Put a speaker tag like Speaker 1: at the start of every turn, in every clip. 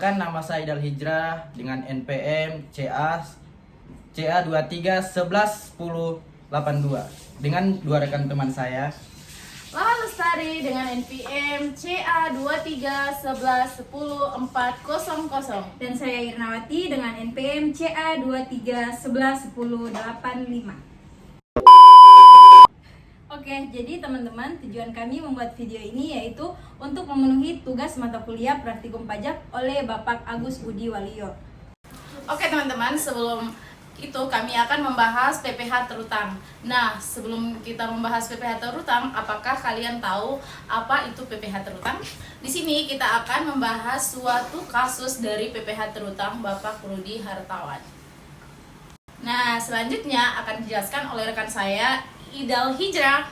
Speaker 1: Perkenalkan, nama saya Idal Hijrah dengan NPM CA23111082 dengan dua rekan teman saya.
Speaker 2: Lala Lestari dengan NPM CA2311100400.
Speaker 3: Dan saya Irnawati dengan NPM CA23111085. Oke, jadi teman-teman, tujuan kami membuat video ini yaitu untuk memenuhi tugas mata kuliah praktikum pajak oleh Bapak Agus Budi Waluyo.
Speaker 2: Oke teman-teman, sebelum itu kami akan membahas PPh terutang. Nah, sebelum kita membahas PPh terutang, apakah kalian tahu apa itu PPh terutang? Di sini kita akan membahas suatu kasus dari PPh terutang Bapak Rudi Hartawan. Nah, selanjutnya akan dijelaskan oleh rekan saya Idal Hijrah.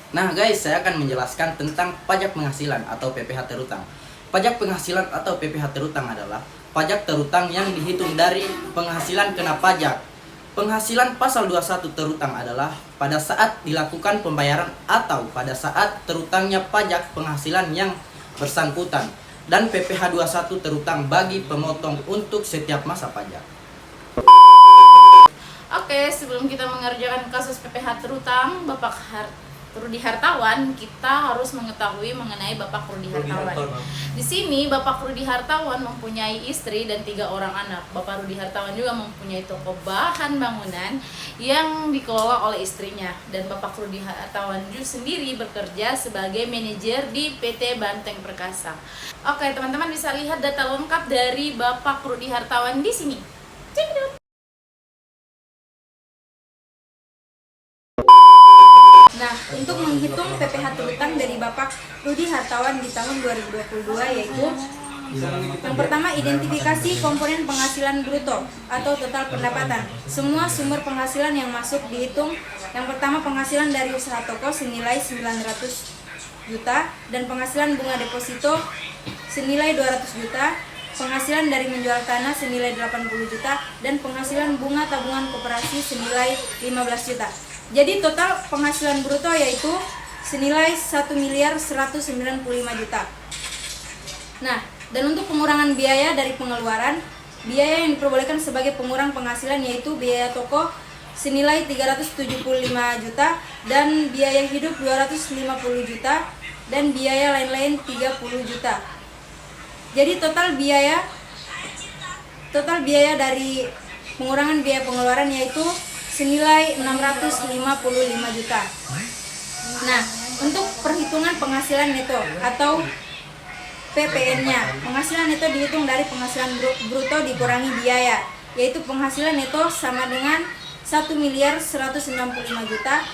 Speaker 1: Nah guys, saya akan menjelaskan tentang pajak penghasilan atau PPh terutang. Pajak penghasilan atau PPh terutang adalah pajak terutang yang dihitung dari penghasilan kena pajak. Penghasilan pasal 21 terutang adalah pada saat dilakukan pembayaran atau pada saat terutangnya pajak penghasilan yang bersangkutan. Dan PPh 21 terutang bagi pemotong untuk setiap masa pajak.
Speaker 2: Oke, sebelum kita mengerjakan kasus PPh terutang Bapak Rudi Hartawan, kita harus mengetahui mengenai Bapak Rudi Hartawan. Di sini Bapak Rudi Hartawan mempunyai istri dan 3 orang anak. Bapak Rudi Hartawan juga mempunyai toko bahan bangunan yang dikelola oleh istrinya. Dan Bapak Rudi Hartawan juga sendiri bekerja sebagai manajer di PT Banteng Perkasa. Oke, teman-teman bisa lihat data lengkap dari Bapak Rudi Hartawan di sini. Cekidot.
Speaker 3: Nah, untuk menghitung PPh terutang dari Bapak Rudi Hartawan di tahun 2022 yaitu yang pertama, identifikasi komponen penghasilan bruto atau total pendapatan. Semua sumber penghasilan yang masuk dihitung. Yang pertama, penghasilan dari usaha toko senilai 900 juta dan penghasilan bunga deposito senilai 200 juta, penghasilan dari menjual tanah senilai 80 juta dan penghasilan bunga tabungan koperasi senilai 15 juta. Jadi total penghasilan bruto yaitu senilai 1.195 juta. Nah, dan untuk pengurangan biaya dari pengeluaran, biaya yang diperbolehkan sebagai pengurang penghasilan yaitu biaya toko senilai 375 juta dan biaya hidup 250 juta dan biaya lain-lain 30 juta. Jadi total biaya dari pengurangan biaya pengeluaran yaitu senilai 655 juta. Nah, untuk perhitungan penghasilan neto atau PPN-nya, penghasilan neto dihitung dari penghasilan bruto dikurangi biaya, yaitu penghasilan neto sama dengan 1.165 juta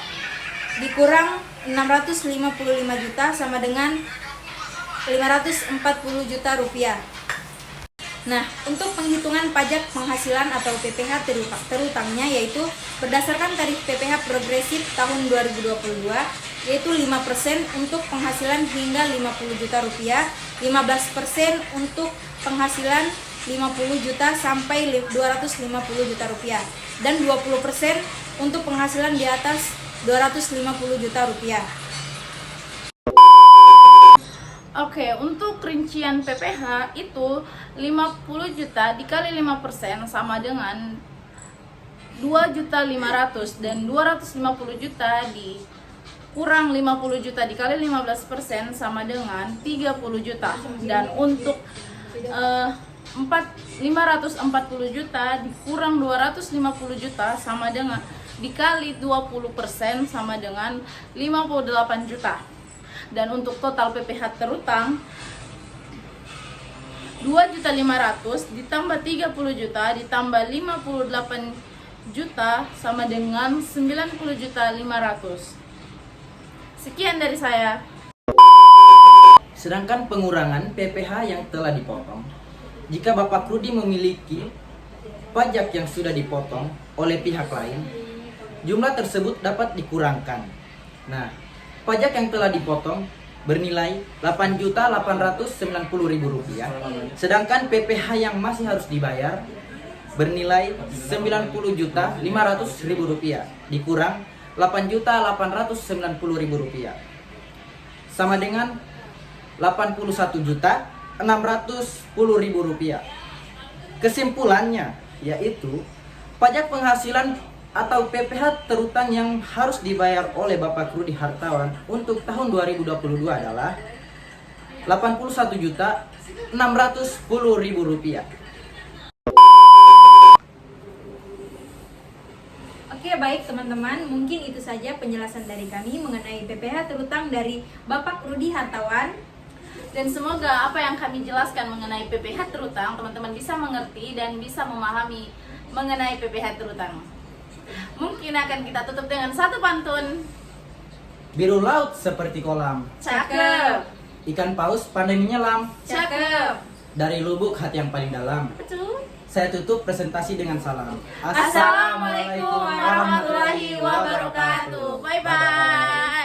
Speaker 3: dikurang 655 juta sama dengan 540 juta rupiah. Nah, untuk penghitungan pajak penghasilan atau PPh terutangnya yaitu berdasarkan tarif PPh progresif tahun 2022 yaitu 5% untuk penghasilan hingga 50 juta rupiah, 15% untuk penghasilan 50 juta sampai 250 juta rupiah dan 20% untuk penghasilan di atas 250 juta rupiah.
Speaker 2: Oke, untuk rincian PPh itu 50 juta dikali 5% sama dengan 2.500.000 dan 250 juta dikurang 50 juta dikali 15% sama dengan 30 juta. Dan untuk 540 juta dikurang 250 juta sama dengan dikali 20% sama dengan 58 juta. Dan untuk total PPh terutang 2.500.000 ditambah 30 juta ditambah 58 juta sama dengan 90.500.000. Sekian dari saya.
Speaker 1: Sedangkan pengurangan PPh yang telah dipotong, jika Bapak Rudi memiliki pajak yang sudah dipotong oleh pihak lain, jumlah tersebut dapat dikurangkan. Nah, pajak yang telah dipotong bernilai Rp8.890.000, sedangkan PPh yang masih harus dibayar bernilai Rp90.500.000 dikurang Rp8.890.000 sama dengan Rp81.610.000. Kesimpulannya yaitu pajak penghasilan atau PPh terutang yang harus dibayar oleh Bapak Rudi Hartawan untuk tahun 2022 adalah Rp81.610.000.
Speaker 3: Oke, baik teman-teman, mungkin itu saja penjelasan dari kami mengenai PPh terutang dari Bapak Rudi Hartawan.
Speaker 2: Dan semoga apa yang kami jelaskan mengenai PPh terutang teman-teman bisa mengerti dan bisa memahami mengenai PPh terutang. Mungkin akan kita tutup dengan satu pantun.
Speaker 1: Biru laut seperti kolam,
Speaker 2: Cakep.
Speaker 1: ikan paus pandai menyelam,
Speaker 2: Cakep.
Speaker 1: dari lubuk hati yang paling dalam.
Speaker 2: Betul.
Speaker 1: Saya tutup presentasi dengan salam.
Speaker 2: Assalamualaikum warahmatullahi wabarakatuh. Bye bye.